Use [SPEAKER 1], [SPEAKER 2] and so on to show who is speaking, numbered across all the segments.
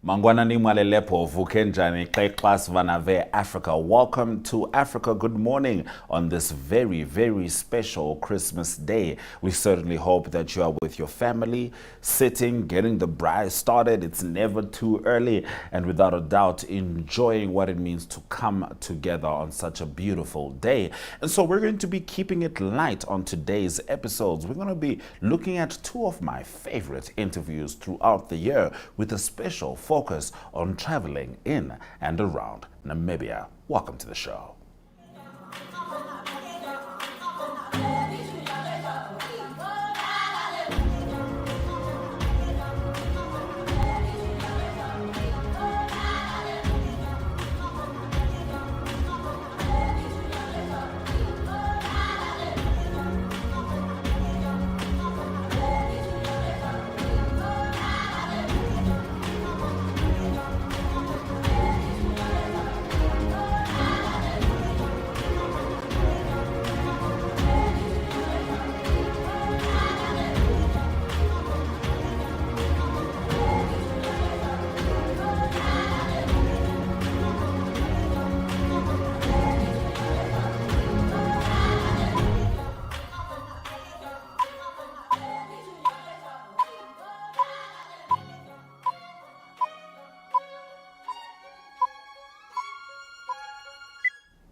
[SPEAKER 1] Mangwana Nimwalelepo Vukenjani Klas Vanave Africa. Welcome to Africa. Good morning on this very, very special Christmas day. We certainly hope that you are with your family, sitting, getting the bride started. It's never too early, and without a doubt, enjoying what it means to come together on such a beautiful day. And so we're going to be keeping it light on today's episodes. We're going to be looking at two of my favorite interviews throughout the year with a special focus on traveling in and around Namibia. Welcome to the show.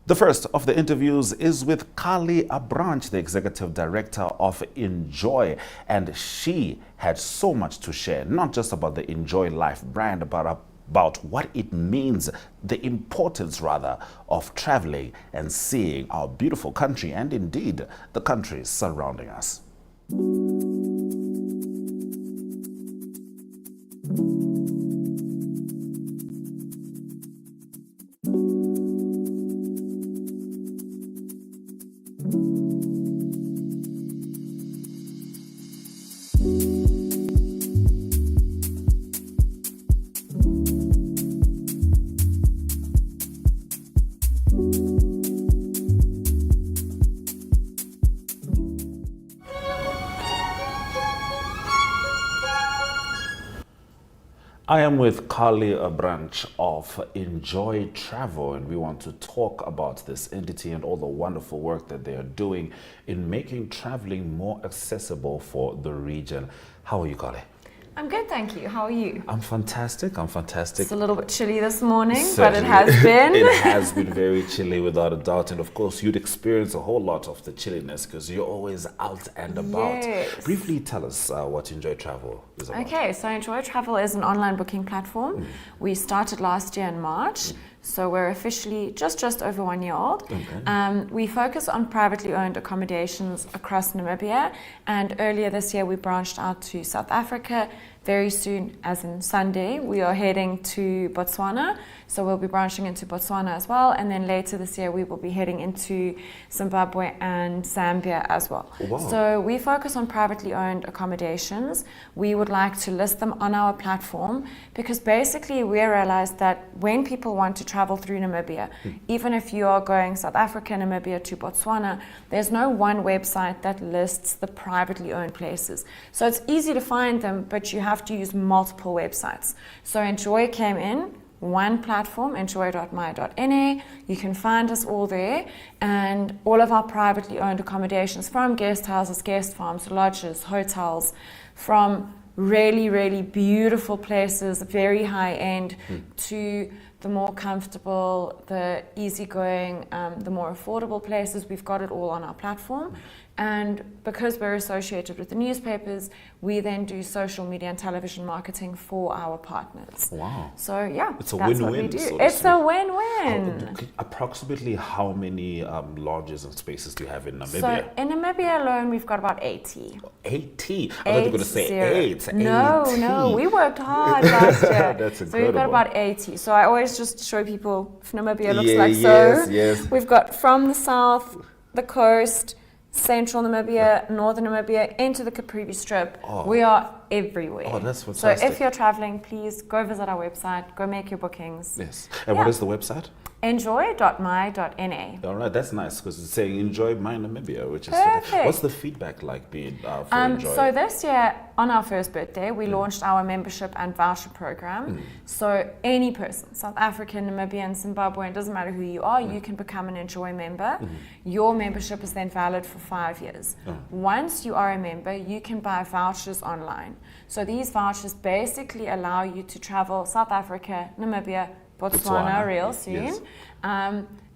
[SPEAKER 1] The first of the interviews is with Carly Abranch, the executive director of Enjoy, and she had so much to share, not just about the Enjoy Life brand, but about what it means, the importance rather of traveling and seeing our beautiful country and indeed the countries surrounding us. I am with Carly Abranch of Enjoy Travel, and we want to talk about this entity and all the wonderful work that they are doing in making traveling more accessible for the region. How are you, Carly?
[SPEAKER 2] I'm good, thank you. How are you?
[SPEAKER 1] I'm fantastic.
[SPEAKER 2] It's a little bit chilly this morning, but it
[SPEAKER 1] Certainly.
[SPEAKER 2] has been.
[SPEAKER 1] It has been very chilly without a doubt. And of course, you'd experience a whole lot of the chilliness because you're always out and about.
[SPEAKER 2] Yes.
[SPEAKER 1] Briefly tell us what Enjoy Travel is about.
[SPEAKER 2] Okay, so Enjoy Travel is an online booking platform. We started last year in March. So we're officially just over 1 year old.
[SPEAKER 1] Okay.
[SPEAKER 2] We focus on privately owned accommodations across Namibia, and earlier this year we branched out to South Africa. Very soon, as in Sunday, we are heading to Botswana. So we'll be branching into Botswana as well, and then later this year we will be heading into Zimbabwe and Zambia as well.
[SPEAKER 1] Wow.
[SPEAKER 2] So we focus on privately owned accommodations. We would like to list them on our platform because basically we realized that when people want to travel through Namibia, even if you are going South Africa, Namibia to Botswana, there's no one website that lists the privately owned places. So it's easy to find them, but you have to use multiple websites. So Enjoy came in, one platform, enjoy.my.na. You can find us all there, and all of our privately owned accommodations, from guest houses, guest farms, lodges, hotels, from really, really beautiful places, very high end, to the more comfortable, the easygoing, the more affordable places. We've got it all on our platform. And because we're associated with the newspapers, we then do social media and television marketing for our partners.
[SPEAKER 1] Wow.
[SPEAKER 2] So yeah,
[SPEAKER 1] It's a
[SPEAKER 2] that's
[SPEAKER 1] win-win,
[SPEAKER 2] what we do.
[SPEAKER 1] so to
[SPEAKER 2] It's
[SPEAKER 1] speak.
[SPEAKER 2] a win-win.
[SPEAKER 1] Approximately how many lodges and spaces do you have in Namibia?
[SPEAKER 2] So in Namibia alone, we've got about 80.
[SPEAKER 1] 80? I thought you were going to say 8.
[SPEAKER 2] No,
[SPEAKER 1] 80.
[SPEAKER 2] no, we worked hard last year.
[SPEAKER 1] That's
[SPEAKER 2] So we've got
[SPEAKER 1] incredible.
[SPEAKER 2] about 80. So I always just show people if Namibia looks
[SPEAKER 1] Yeah,
[SPEAKER 2] like
[SPEAKER 1] yes,
[SPEAKER 2] so.
[SPEAKER 1] yes.
[SPEAKER 2] We've got from the south, the coast, central Namibia, northern Namibia, into the Caprivi Strip.
[SPEAKER 1] Oh.
[SPEAKER 2] We are everywhere.
[SPEAKER 1] Oh, that's fantastic.
[SPEAKER 2] So if you're traveling, please go visit our website, go make your bookings.
[SPEAKER 1] Yes. And what is the website?
[SPEAKER 2] Enjoy.my.na.
[SPEAKER 1] All right, that's nice because it's saying enjoy my Namibia, which is
[SPEAKER 2] Perfect.
[SPEAKER 1] what's the feedback like being for Enjoy?
[SPEAKER 2] So this year, on our first birthday, we launched our membership and voucher program. So any person, South African, Namibian, Zimbabwean, doesn't matter who you are, you can become an Enjoy member. Your membership is then valid for 5 years. Once you are a member, you can buy vouchers online. So these vouchers basically allow you to travel South Africa, Namibia, Botswana real soon,
[SPEAKER 1] yes.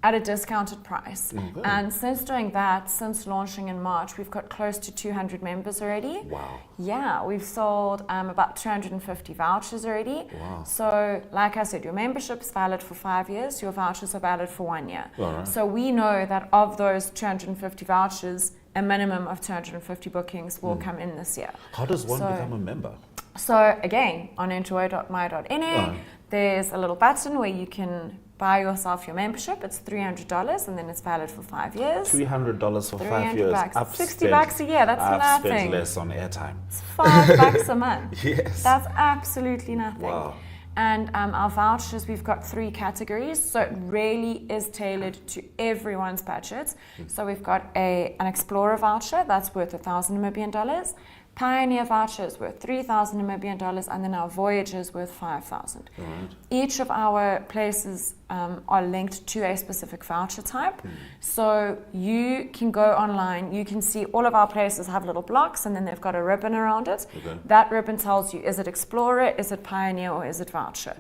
[SPEAKER 2] At a discounted price.
[SPEAKER 1] Okay.
[SPEAKER 2] And since doing that, since launching in March, we've got close to 200 members already.
[SPEAKER 1] Wow.
[SPEAKER 2] Yeah, we've sold about 250 vouchers already.
[SPEAKER 1] Wow.
[SPEAKER 2] So, like I said, your membership's valid for 5 years, your vouchers are valid for 1 year.
[SPEAKER 1] All right.
[SPEAKER 2] So we know that of those 250 vouchers, a minimum of 250 bookings will come in this year.
[SPEAKER 1] How does one
[SPEAKER 2] So-
[SPEAKER 1] become a member?
[SPEAKER 2] So again, on enjoy.my.na, there's a little button where you can buy yourself your membership. It's $300 and then it's valid for 5 years.
[SPEAKER 1] $300 for 5 years.
[SPEAKER 2] $300.
[SPEAKER 1] I've
[SPEAKER 2] 60
[SPEAKER 1] spent-
[SPEAKER 2] bucks a year, that's
[SPEAKER 1] I've
[SPEAKER 2] nothing.
[SPEAKER 1] spent less on airtime.
[SPEAKER 2] It's $5 a month.
[SPEAKER 1] Yes.
[SPEAKER 2] That's absolutely nothing.
[SPEAKER 1] Wow.
[SPEAKER 2] And our vouchers, we've got 3 categories, so it really is tailored to everyone's budget. So we've got an Explorer voucher that's worth 1,000 Namibian dollars. Pioneer vouchers worth 3,000 Namibian dollars, and then our Voyagers worth 5,000.
[SPEAKER 1] Right.
[SPEAKER 2] Each of our places are linked to a specific voucher type. So you can go online, you can see all of our places have little blocks and then they've got a ribbon around it.
[SPEAKER 1] Okay.
[SPEAKER 2] That ribbon tells you, is it Explorer, is it Pioneer, or is it Voucher?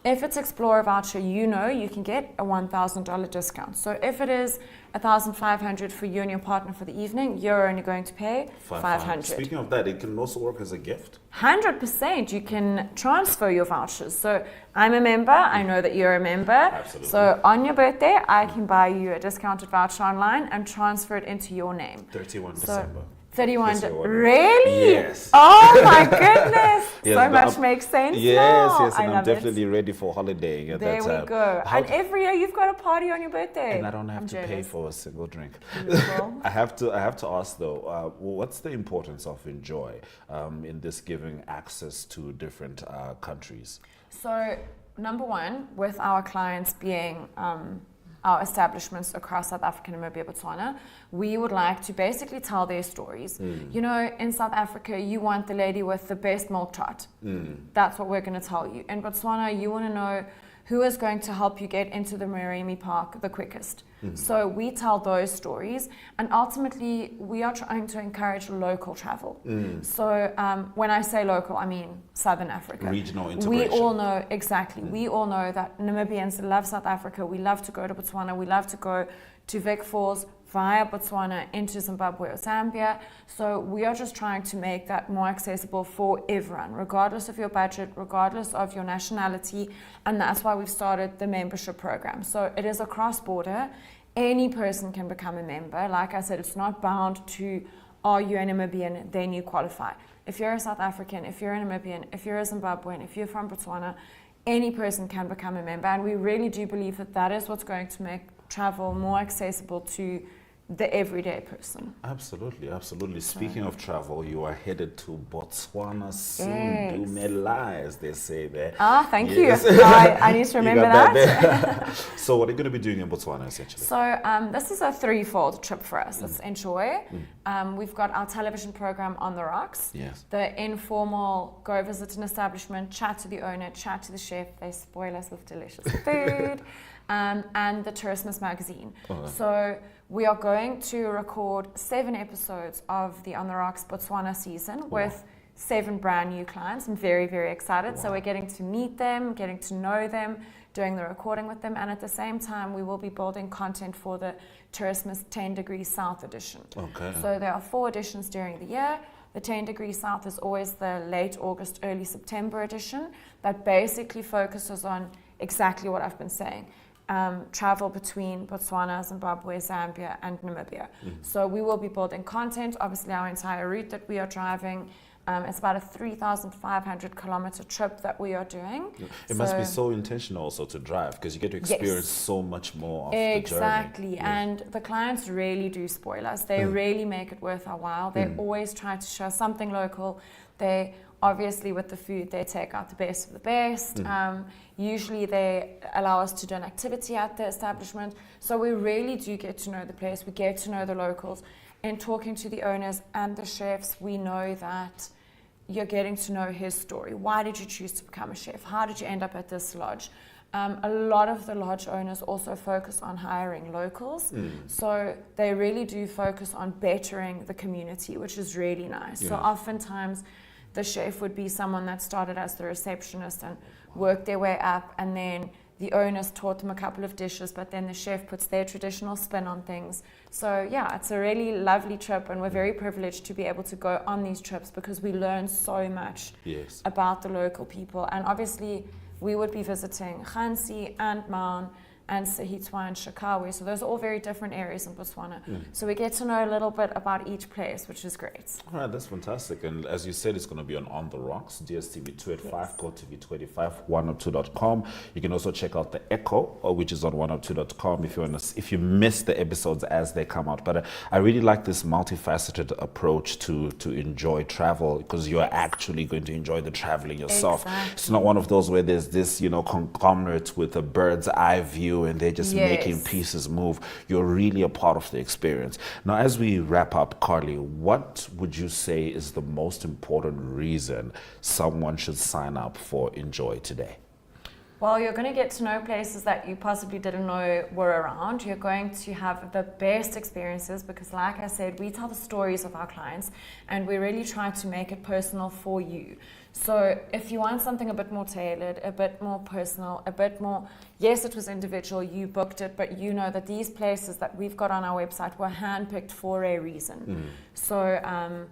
[SPEAKER 2] If it's Explorer voucher, you know you can get a $1,000 discount. So if it is 1,500 for you and your partner for the evening, you're only going to pay 500.
[SPEAKER 1] Speaking of that, it can also work as a gift.
[SPEAKER 2] 100%, you can transfer your vouchers. So I'm a member, I know that you're a member.
[SPEAKER 1] Absolutely.
[SPEAKER 2] So on your birthday, I can buy you a discounted voucher online and transfer it into your name.
[SPEAKER 1] 31
[SPEAKER 2] So,
[SPEAKER 1] December.
[SPEAKER 2] 31,
[SPEAKER 1] Yes, I wonder.
[SPEAKER 2] really?
[SPEAKER 1] Yes.
[SPEAKER 2] Oh my goodness,
[SPEAKER 1] Yes,
[SPEAKER 2] so
[SPEAKER 1] no,
[SPEAKER 2] much
[SPEAKER 1] I'm-
[SPEAKER 2] makes sense
[SPEAKER 1] Yes,
[SPEAKER 2] now.
[SPEAKER 1] yes, and
[SPEAKER 2] I
[SPEAKER 1] I'm
[SPEAKER 2] love
[SPEAKER 1] definitely
[SPEAKER 2] it.
[SPEAKER 1] ready for holidaying at
[SPEAKER 2] There
[SPEAKER 1] that
[SPEAKER 2] we
[SPEAKER 1] time.
[SPEAKER 2] go.
[SPEAKER 1] How-
[SPEAKER 2] And every year you've got a party on your birthday.
[SPEAKER 1] and I don't have
[SPEAKER 2] I'm
[SPEAKER 1] to pay
[SPEAKER 2] jealous.
[SPEAKER 1] for a single drink.
[SPEAKER 2] Beautiful.
[SPEAKER 1] I have to ask though, what's the importance of Enjoy in this giving access to different countries?
[SPEAKER 2] So, number one, with our clients being our establishments across South Africa, Namibia, Botswana, we would like to basically tell their stories. You know, in South Africa, you want the lady with the best milk tart. That's what we're going to tell you. In Botswana, you want to know who is going to help you get into the Maremi Park the quickest. So we tell those stories, and ultimately we are trying to encourage local travel. So when I say local, I mean Southern Africa.
[SPEAKER 1] Regional
[SPEAKER 2] We
[SPEAKER 1] integration.
[SPEAKER 2] all know, exactly, we all know that Namibians love South Africa. We love to go to Botswana. We love to go to Vic Falls via Botswana into Zimbabwe or Zambia. So we are just trying to make that more accessible for everyone, regardless of your budget, regardless of your nationality. And that's why we've started the membership program. So it is across border. Any person can become a member. Like I said, it's not bound to, are you a Namibian, then you qualify. If you're a South African, if you're a Namibian, if you're a Zimbabwean, if you're from Botswana, any person can become a member. And we really do believe that that is what's going to make travel more accessible to the everyday person.
[SPEAKER 1] Absolutely, absolutely. Speaking of travel, you are headed to Botswana soon.
[SPEAKER 2] Yes.
[SPEAKER 1] Dumela, as they say there.
[SPEAKER 2] Ah, thank
[SPEAKER 1] Yes.
[SPEAKER 2] you. I need to
[SPEAKER 1] You
[SPEAKER 2] remember
[SPEAKER 1] got
[SPEAKER 2] that.
[SPEAKER 1] there. So what are you going to be doing in Botswana, essentially?
[SPEAKER 2] So this is a threefold trip for us. It's Enjoy. We've got our television program On the Rocks.
[SPEAKER 1] Yes.
[SPEAKER 2] The informal, go visit an establishment, chat to the owner, chat to the chef. They spoil us with delicious food. And the Tourismus magazine.
[SPEAKER 1] Okay.
[SPEAKER 2] So we are going to record 7 episodes of the On the Rocks Botswana season with 7 brand new clients. I'm very, very excited. So we're getting to meet them, getting to know them, doing the recording with them, and at the same time we will be building content for the Tourismus 10 Degrees South edition.
[SPEAKER 1] Okay.
[SPEAKER 2] So there are 4 editions during the year. The 10 Degrees South is always the late August, early September edition that basically focuses on exactly what I've been saying. Travel between Botswana, Zimbabwe, Zambia, and Namibia. So we will be building content. Obviously, our entire route that we are driving, it's about a 3,500 kilometer trip that we are doing.
[SPEAKER 1] It must be so intentional also to drive because you get to experience so much more of the journey.
[SPEAKER 2] Exactly,
[SPEAKER 1] Yes.
[SPEAKER 2] and the clients really do spoil us. They really make it worth our while. They always try to show something local. They obviously with the food, they take out the best of the best. Usually they allow us to do an activity at the establishment. So we really do get to know the place. We get to know the locals. And talking to the owners and the chefs, we know that you're getting to know his story. Why did you choose to become a chef? How did you end up at this lodge? A lot of the lodge owners also focus on hiring locals. So they really do focus on bettering the community, which is really nice.
[SPEAKER 1] Yeah.
[SPEAKER 2] So oftentimes the chef would be someone that started as the receptionist and worked their way up, and then the owners taught them a couple of dishes, but then the chef puts their traditional spin on things. So yeah, it's a really lovely trip, and we're very privileged to be able to go on these trips because we learn so much
[SPEAKER 1] Yes.
[SPEAKER 2] about the local people. And obviously we would be visiting Khansi and Maun and Sehitwa and Shakawe. So those are all very different areas in Botswana. So we get to know a little bit about each place, which is great.
[SPEAKER 1] All right, that's fantastic. And as you said, it's going to be on The Rocks, DSTV 2 at 5, Go TV 25, 102.com. You can also check out The Echo, which is on 102.com if you miss the episodes as they come out. But I really like this multifaceted approach to enjoy travel, because you're actually going to enjoy the traveling yourself.
[SPEAKER 2] Exactly.
[SPEAKER 1] It's not one of those where there's this, conglomerate with a bird's eye view and they're just making pieces move. You're really a part of the experience. Now, as we wrap up, Carly, what would you say is the most important reason someone should sign up for Enjoy today?
[SPEAKER 2] Well, you're going to get to know places that you possibly didn't know were around. You're going to have the best experiences because, like I said, we tell the stories of our clients and we really try to make it personal for you. So if you want something a bit more tailored, a bit more personal, a bit more, yes, it was individual, you booked it, but you know that these places that we've got on our website were handpicked for a reason. So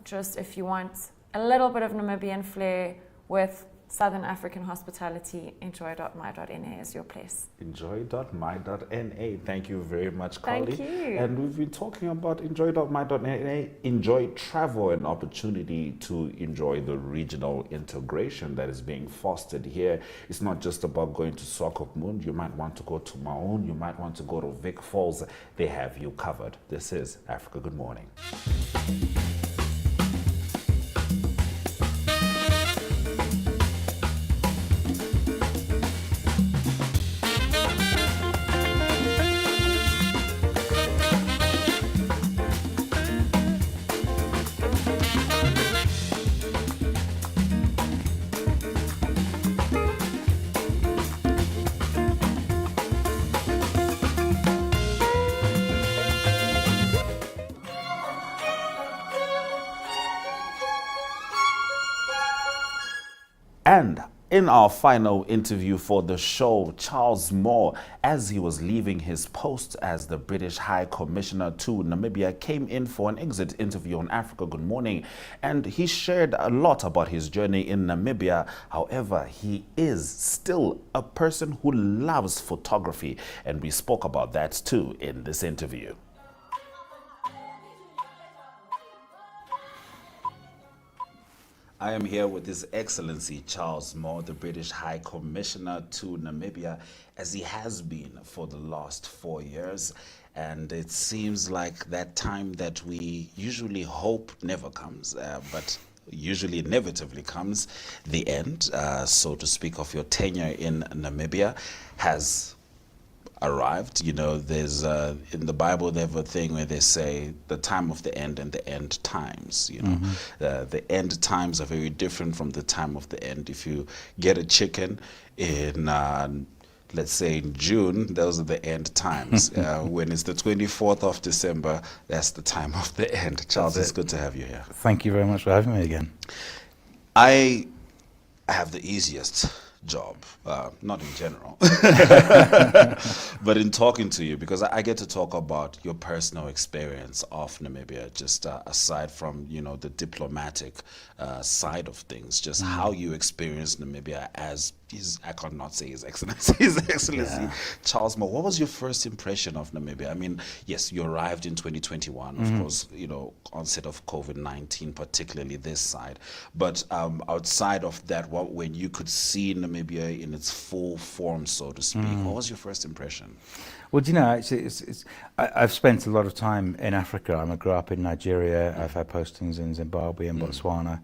[SPEAKER 2] just if you want a little bit of Namibian flair with Southern African hospitality, enjoy.my.na is your place.
[SPEAKER 1] Enjoy.my.na. Thank you very much, Carly.
[SPEAKER 2] Thank you.
[SPEAKER 1] And we've been talking about enjoy.my.na. Enjoy travel, an opportunity to enjoy the regional integration that is being fostered here. It's not just about going to Swakopmund. You might want to go to Maun. You might want to go to Vic Falls. They have you covered. This is Africa Good Morning. And in our final interview for the show, Charles Moore, as he was leaving his post as the British High Commissioner to Namibia, came in for an exit interview on Africa Good Morning. And he shared a lot about his journey in Namibia. However, he is still a person who loves photography. And we spoke about that too in this interview. I am here with His Excellency Charles Moore, the British High Commissioner to Namibia, as he has been for the last 4 years. And it seems like that time that we usually hope never comes, but usually inevitably comes, the end, so to speak, of your tenure in Namibia has arrived. You know, there's in the Bible they have a thing where they say the time of the end and the end times. You know, the end times are very different from the time of the end. If you get a chicken in let's say in June, those are the end times. When it's the 24th of December, that's the time of the end. Charles, it's good to have you here.
[SPEAKER 3] Thank you very much for having me again.
[SPEAKER 1] I have the easiest job, not in general, but in talking to you, because I get to talk about your personal experience of Namibia, just aside from, you know, the diplomatic side of things, just how you experienced Namibia as I cannot say His Excellency, His Excellency Charles Moore. What was your first impression of Namibia? I mean, yes, you arrived in 2021, of course, you know, onset of COVID-19, particularly this side. But outside of that, when you could see Namibia in its full form, so to speak, what was your first impression?
[SPEAKER 3] Well, do you know, I've spent a lot of time in Africa. I grew up in Nigeria. I've had postings in Zimbabwe and Botswana.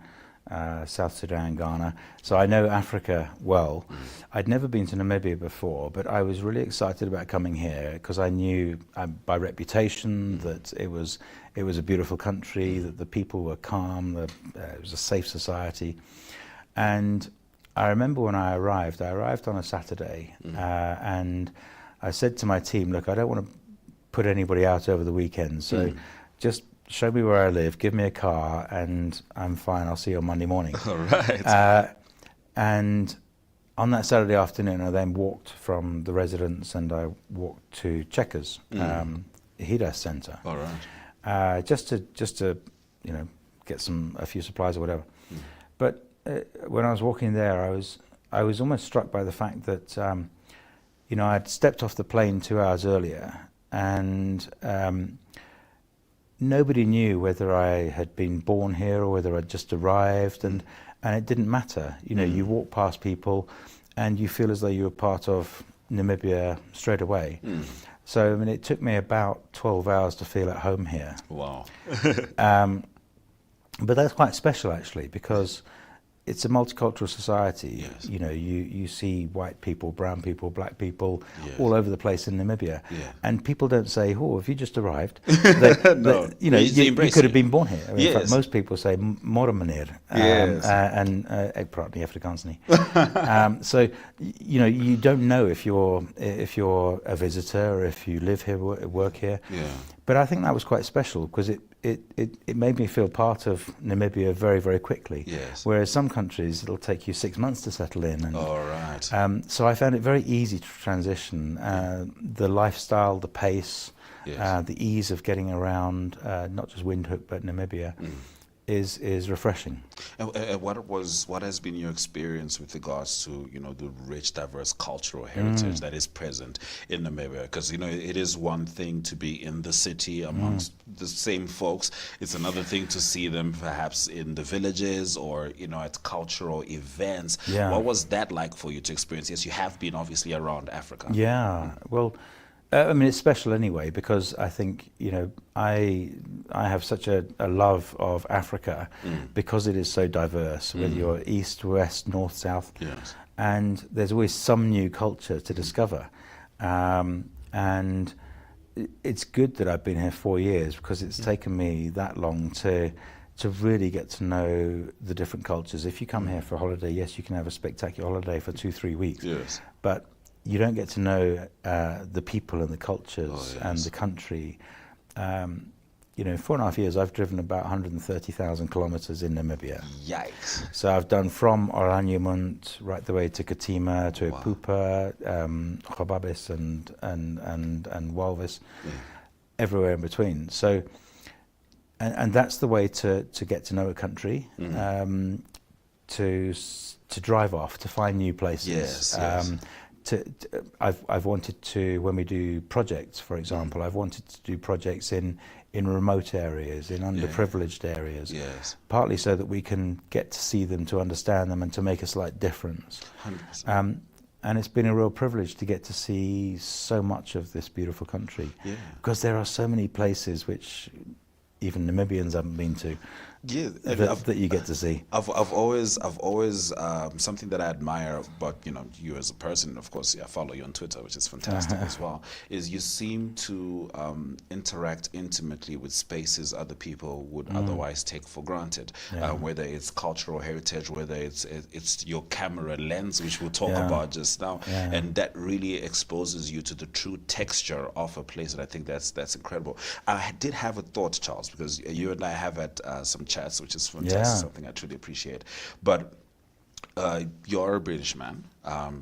[SPEAKER 3] South Sudan, Ghana. So I know Africa well. I'd never been to Namibia before, but I was really excited about coming here because I knew by reputation that it was a beautiful country, that the people were calm, it was a safe society. And I remember when I arrived on a Saturday, and I said to my team, look, I don't want to put anybody out over the weekend, so just show me where I live, give me a car, and I'm fine, I'll see you on Monday morning.
[SPEAKER 1] All right.
[SPEAKER 3] And on that Saturday afternoon, I then walked from the residence and I walked to Checkers, Hida Centre.
[SPEAKER 1] All right.
[SPEAKER 3] Just to get a few supplies or whatever. But when I was walking there, I was almost struck by the fact that I'd stepped off the plane 2 hours earlier, and nobody knew whether I had been born here or whether I'd just arrived, and it didn't matter. You walk past people and you feel as though you were part of Namibia straight away. So, it took me about 12 hours to feel at home here.
[SPEAKER 1] Wow.
[SPEAKER 3] But that's quite special, actually, because it's a multicultural society.
[SPEAKER 1] Yes.
[SPEAKER 3] You see white people, brown people, black people,
[SPEAKER 1] Yes.
[SPEAKER 3] all over the place in Namibia.
[SPEAKER 1] Yeah.
[SPEAKER 3] And people don't say, "Oh, have you just arrived?"
[SPEAKER 1] No.
[SPEAKER 3] You
[SPEAKER 1] They
[SPEAKER 3] you
[SPEAKER 1] embrace
[SPEAKER 3] could have
[SPEAKER 1] you.
[SPEAKER 3] been born here. In
[SPEAKER 1] Yes.
[SPEAKER 3] fact, most people say "Morgen meneer,"
[SPEAKER 1] Yes.
[SPEAKER 3] and ek praat nie Afrikaans nie. So you don't know if you're a visitor or if you live here, work here.
[SPEAKER 1] Yeah.
[SPEAKER 3] But I think that was quite special because it made me feel part of Namibia very, very quickly.
[SPEAKER 1] Yes.
[SPEAKER 3] Whereas some countries, it'll take you 6 months to settle in. And,
[SPEAKER 1] All right.
[SPEAKER 3] so I found it very easy to transition. The lifestyle, the pace,
[SPEAKER 1] Yes.
[SPEAKER 3] the ease of getting around, not just Windhoek, but Namibia, is refreshing.
[SPEAKER 1] And what has been your experience with regards to the rich, diverse cultural heritage that is present in Namibia? Because it is one thing to be in the city amongst the same folks. It's another thing to see them perhaps in the villages or at cultural events.
[SPEAKER 3] Yeah.
[SPEAKER 1] What was that like for you to experience? Yes, you have been obviously around Africa.
[SPEAKER 3] Yeah, well, it's special anyway because I think I have such a love of Africa because it is so diverse. Whether you're east, west, north, south,
[SPEAKER 1] Yes.
[SPEAKER 3] and there's always some new culture to discover. And it's good that I've been here 4 years because it's taken me that long to really get to know the different cultures. If you come here for a holiday, yes, you can have a spectacular holiday for 2-3 weeks.
[SPEAKER 1] Yes.
[SPEAKER 3] But you don't get to know the people and the cultures
[SPEAKER 1] Oh, yes.
[SPEAKER 3] and the country. 4.5 years, I've driven about 130,000 kilometers in Namibia.
[SPEAKER 1] Yikes.
[SPEAKER 3] So I've done from Oranienburg right the way to Katima, to
[SPEAKER 1] Wow.
[SPEAKER 3] Ipupa, Gobabis and Walvis, everywhere in between. So, and that's the way to get to know a country, to drive off, to find new places.
[SPEAKER 1] Yes.
[SPEAKER 3] I've wanted to, when we do projects, for example, I've wanted to do projects in remote areas, in underprivileged areas,
[SPEAKER 1] Yes.
[SPEAKER 3] partly so that we can get to see them, to understand them, and to make a slight difference.
[SPEAKER 1] 100%.
[SPEAKER 3] And it's been a real privilege to get to see so much of this beautiful country,
[SPEAKER 1] Yeah.
[SPEAKER 3] because there are so many places which even Namibians haven't been to,
[SPEAKER 1] Yeah,
[SPEAKER 3] that you get to see.
[SPEAKER 1] I've always something that I admire about you as a person. Of course, I follow you on Twitter, which is fantastic as well. Is you seem to interact intimately with spaces other people would otherwise take for granted. Whether it's cultural heritage, whether it's your camera lens, which we'll talk about just now, and that really exposes you to the true texture of a place. And I think that's incredible. I did have a thought, Charles, because you and I have had some chats, which is fantastic, something I truly appreciate. But you're a British man.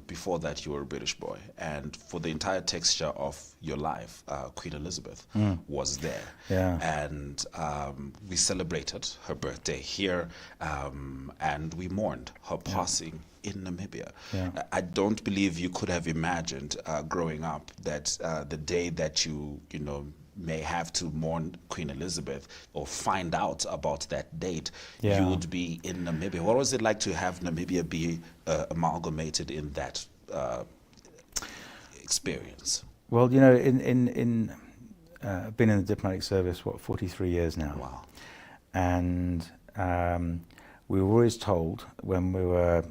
[SPEAKER 1] Before that, you were a British boy. And for the entire texture of your life, Queen Elizabeth was there.
[SPEAKER 3] Yeah.
[SPEAKER 1] And we celebrated her birthday here, and we mourned her passing in Namibia.
[SPEAKER 3] Yeah.
[SPEAKER 1] I don't believe you could have imagined growing up that the day that you may have to mourn Queen Elizabeth or find out about that date, you would be in Namibia. What was it like to have Namibia be amalgamated in that experience?
[SPEAKER 3] Well, I've been in the diplomatic service, 43 years now.
[SPEAKER 1] Wow.
[SPEAKER 3] And we were always told when we were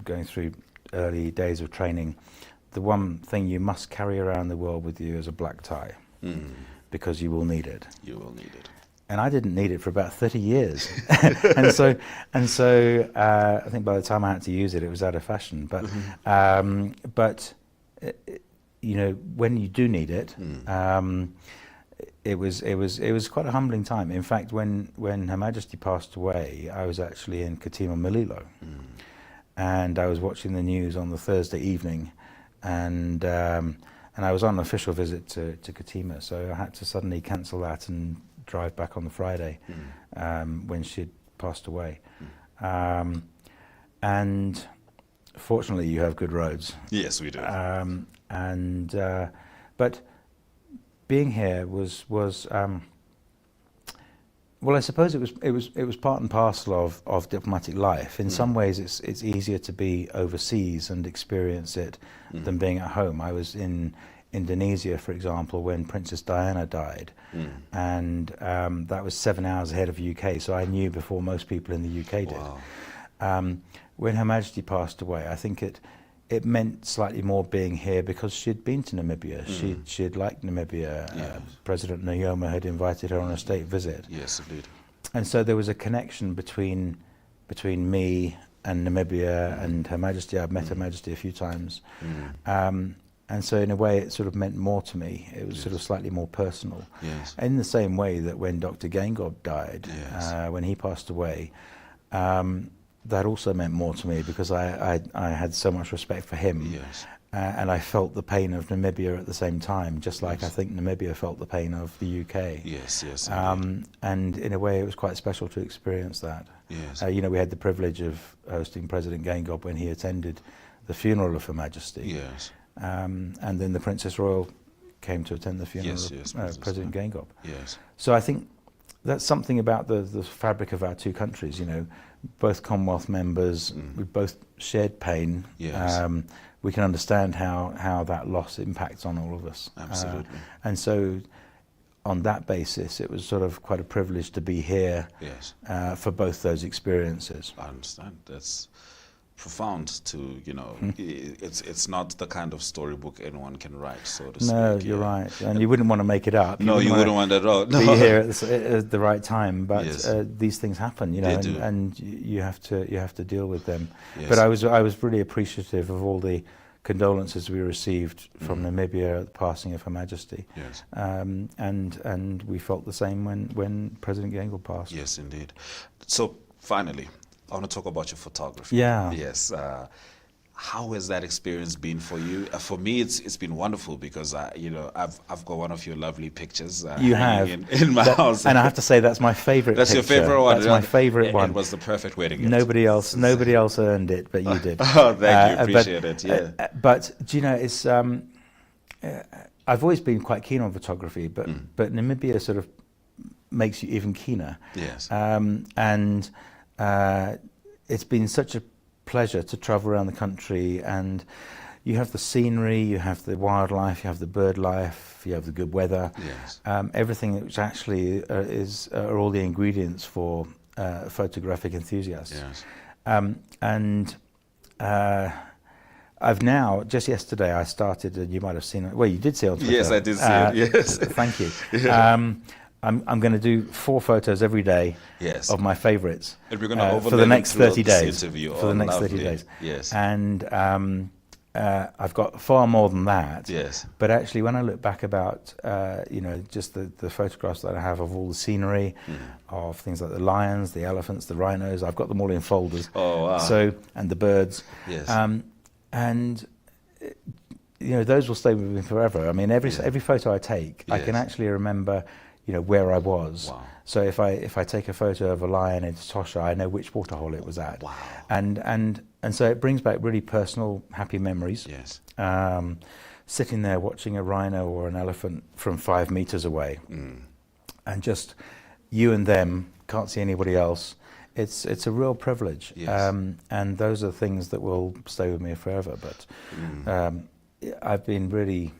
[SPEAKER 3] going through early days of training, the one thing you must carry around the world with you is a black tie, because you will need it.
[SPEAKER 1] You will need it.
[SPEAKER 3] And I didn't need it for about 30 years. and so I think by the time I had to use it, it was out of fashion. But, you know, when you do need it, it was quite a humbling time. In fact, when Her Majesty passed away, I was actually in Katima Mulilo, and I was watching the news on the Thursday evening, and I was on an official visit to Katima, so I had to suddenly cancel that and drive back on the Friday when she'd passed away. And fortunately, you have good roads.
[SPEAKER 1] Yes, we do.
[SPEAKER 3] But being here was well, I suppose it was part and parcel of diplomatic life. In some ways, it's easier to be overseas and experience it than being at home. I was in Indonesia, for example, when Princess Diana died, and that was 7 hours ahead of UK, so I knew before most people in the UK did.
[SPEAKER 1] Wow.
[SPEAKER 3] When Her Majesty passed away, I think it meant slightly more being here because she'd been to Namibia. She'd liked Namibia.
[SPEAKER 1] Yeah.
[SPEAKER 3] President Nyoma had invited her on a state visit.
[SPEAKER 1] Yes, indeed.
[SPEAKER 3] And so there was a connection between me and Namibia and Her Majesty. I've met Her Majesty a few times. And so in a way it sort of meant more to me. It was sort of slightly more personal.
[SPEAKER 1] Yes.
[SPEAKER 3] In the same way that when Dr. Gengob died,
[SPEAKER 1] Yes.
[SPEAKER 3] when he passed away, that also meant more to me because I had so much respect for him.
[SPEAKER 1] Yes.
[SPEAKER 3] And I felt the pain of Namibia at the same time, just like
[SPEAKER 1] Yes.
[SPEAKER 3] I think Namibia felt the pain of the UK.
[SPEAKER 1] Yes, yes.
[SPEAKER 3] And in a way, it was quite special to experience that.
[SPEAKER 1] Yes.
[SPEAKER 3] You know, we had the privilege of hosting President Gengob when he attended the funeral of Her Majesty.
[SPEAKER 1] Yes.
[SPEAKER 3] And then the Princess Royal came to attend the funeral
[SPEAKER 1] Yes,
[SPEAKER 3] of
[SPEAKER 1] yes, Princess
[SPEAKER 3] President Gengob.
[SPEAKER 1] Yes.
[SPEAKER 3] So I think that's something about the fabric of our two countries, you know, both Commonwealth members, we both shared pain.
[SPEAKER 1] Yes.
[SPEAKER 3] We can understand how that loss impacts on all of us.
[SPEAKER 1] Absolutely.
[SPEAKER 3] And so on that basis, it was sort of quite a privilege to be here
[SPEAKER 1] Yes.
[SPEAKER 3] for both those experiences.
[SPEAKER 1] I understand. That's profound to, you know, it's not the kind of storybook anyone can write, so to speak.
[SPEAKER 3] No, you're right. And you wouldn't want to make it up.
[SPEAKER 1] No, you wouldn't want that at all.
[SPEAKER 3] Be
[SPEAKER 1] No.
[SPEAKER 3] here at the right time, but
[SPEAKER 1] Yes.
[SPEAKER 3] these things happen, you know,
[SPEAKER 1] They do.
[SPEAKER 3] and you have to deal with them.
[SPEAKER 1] Yes.
[SPEAKER 3] But I was really appreciative of all the condolences we received from Namibia at the passing of Her Majesty.
[SPEAKER 1] Yes.
[SPEAKER 3] And we felt the same when President Gengob passed.
[SPEAKER 1] Yes, indeed. So finally, I want to talk about your photography.
[SPEAKER 3] Yeah.
[SPEAKER 1] Yes. How has that experience been for you? For me, it's been wonderful because you know, I've got one of your lovely pictures.
[SPEAKER 3] You
[SPEAKER 1] hanging
[SPEAKER 3] have
[SPEAKER 1] in my house,
[SPEAKER 3] and I have to say that's my favourite.
[SPEAKER 1] That's
[SPEAKER 3] picture.
[SPEAKER 1] your favorite one.
[SPEAKER 3] That's my favourite one.
[SPEAKER 1] It was the perfect wedding gift.
[SPEAKER 3] Nobody else earned it, but you did.
[SPEAKER 1] Oh, thank you. Appreciate it. Yeah.
[SPEAKER 3] But do you know, it's I've always been quite keen on photography, but Namibia sort of makes you even keener.
[SPEAKER 1] Yes.
[SPEAKER 3] And it's been such a pleasure to travel around the country, and you have the scenery, you have the wildlife, you have the bird life, you have the good weather.
[SPEAKER 1] Yes.
[SPEAKER 3] Everything which actually are all the ingredients for photographic enthusiasts.
[SPEAKER 1] Yes.
[SPEAKER 3] And I've now, just yesterday, I started, you might have seen it, well, you did see it on Twitter.
[SPEAKER 1] Yes, I did see it, yes.
[SPEAKER 3] Thank you. Yeah. I'm going to do 4 photos every day
[SPEAKER 1] Yes.
[SPEAKER 3] of my favourites
[SPEAKER 1] And we're going to
[SPEAKER 3] for the next 30 days.
[SPEAKER 1] Interview.
[SPEAKER 3] For the next
[SPEAKER 1] lovely.
[SPEAKER 3] 30 days.
[SPEAKER 1] Yes.
[SPEAKER 3] And I've got far more than that.
[SPEAKER 1] Yes.
[SPEAKER 3] But actually, when I look back about, you know, just the photographs that I have of all the scenery, of things like the lions, the elephants, the rhinos, I've got them all in folders.
[SPEAKER 1] Oh, wow.
[SPEAKER 3] So, and the birds.
[SPEAKER 1] Yes.
[SPEAKER 3] And you know, those will stay with me forever. I mean, every photo I take, I can
[SPEAKER 1] Yes.
[SPEAKER 3] actually remember, you know, where I was.
[SPEAKER 1] Wow.
[SPEAKER 3] So if I take a photo of a lion in Tosha, I know which waterhole it was at.
[SPEAKER 1] Wow.
[SPEAKER 3] And so it brings back really personal, happy memories.
[SPEAKER 1] Yes.
[SPEAKER 3] Sitting there watching a rhino or an elephant from 5 meters away, and just you and them, can't see anybody else. It's a real privilege.
[SPEAKER 1] Yes.
[SPEAKER 3] And those are things that will stay with me forever. But I've been really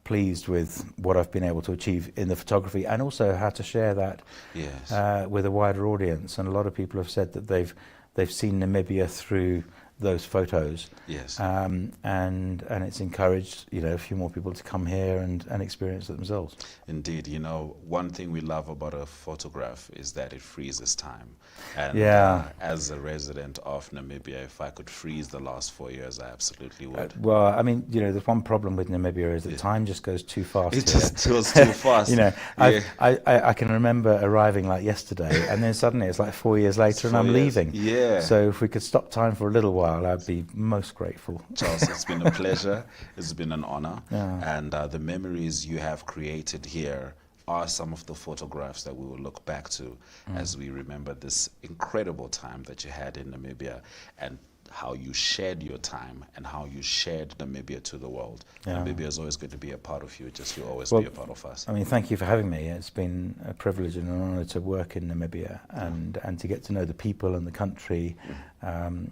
[SPEAKER 3] pleased with what I've been able to achieve in the photography, and also how to share that
[SPEAKER 1] Yes.
[SPEAKER 3] with a wider audience. And a lot of people have said that they've seen Namibia through those photos.
[SPEAKER 1] Yes.
[SPEAKER 3] And it's encouraged, you know, a few more people to come here and experience it themselves.
[SPEAKER 1] Indeed, you know, one thing we love about a photograph is that it freezes time. And
[SPEAKER 3] Yeah.
[SPEAKER 1] as a resident of Namibia, if I could freeze the last 4 years, I absolutely would.
[SPEAKER 3] Well, I mean, you know, there's one problem with Namibia is that time just goes too fast.
[SPEAKER 1] It
[SPEAKER 3] here.
[SPEAKER 1] just goes too fast.
[SPEAKER 3] You know,
[SPEAKER 1] Yeah.
[SPEAKER 3] I can remember arriving like yesterday, and then suddenly it's like 4 years later, and
[SPEAKER 1] 4
[SPEAKER 3] I'm
[SPEAKER 1] years.
[SPEAKER 3] leaving.
[SPEAKER 1] Yeah.
[SPEAKER 3] So if we could stop time for a little while, I'd be most grateful.
[SPEAKER 1] Charles, it's been a pleasure. It's been an honor.
[SPEAKER 3] Yeah.
[SPEAKER 1] And the memories you have created here are some of the photographs that we will look back to as we remember this incredible time that you had in Namibia, and how you shared your time and how you shared Namibia to the world.
[SPEAKER 3] Yeah.
[SPEAKER 1] Namibia is always going to be a part of you, just you'll always
[SPEAKER 3] Well,
[SPEAKER 1] be a part of us.
[SPEAKER 3] I mean, thank you for having me. It's been a privilege and an honour to work in Namibia and to get to know the people and the country.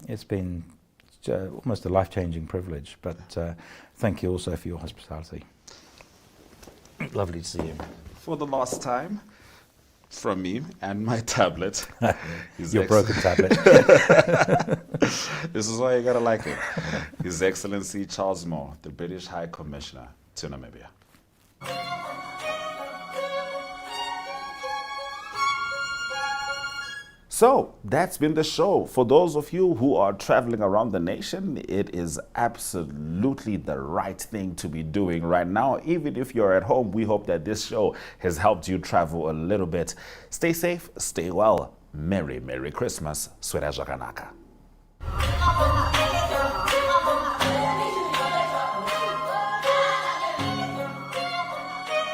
[SPEAKER 3] It's been almost a life-changing privilege, but thank you also for your hospitality. Lovely to see you.
[SPEAKER 1] For the last time, from me and my tablet.
[SPEAKER 3] Your broken tablet.
[SPEAKER 1] This is why you gotta like it. His Excellency Charles Moore, the British High Commissioner to Namibia. So that's been the show. For those of you who are traveling around the nation, it is absolutely the right thing to be doing right now. Even if you're at home, we hope that this show has helped you travel a little bit. Stay safe, stay well. Merry, Merry Christmas. Swera Jaganaka.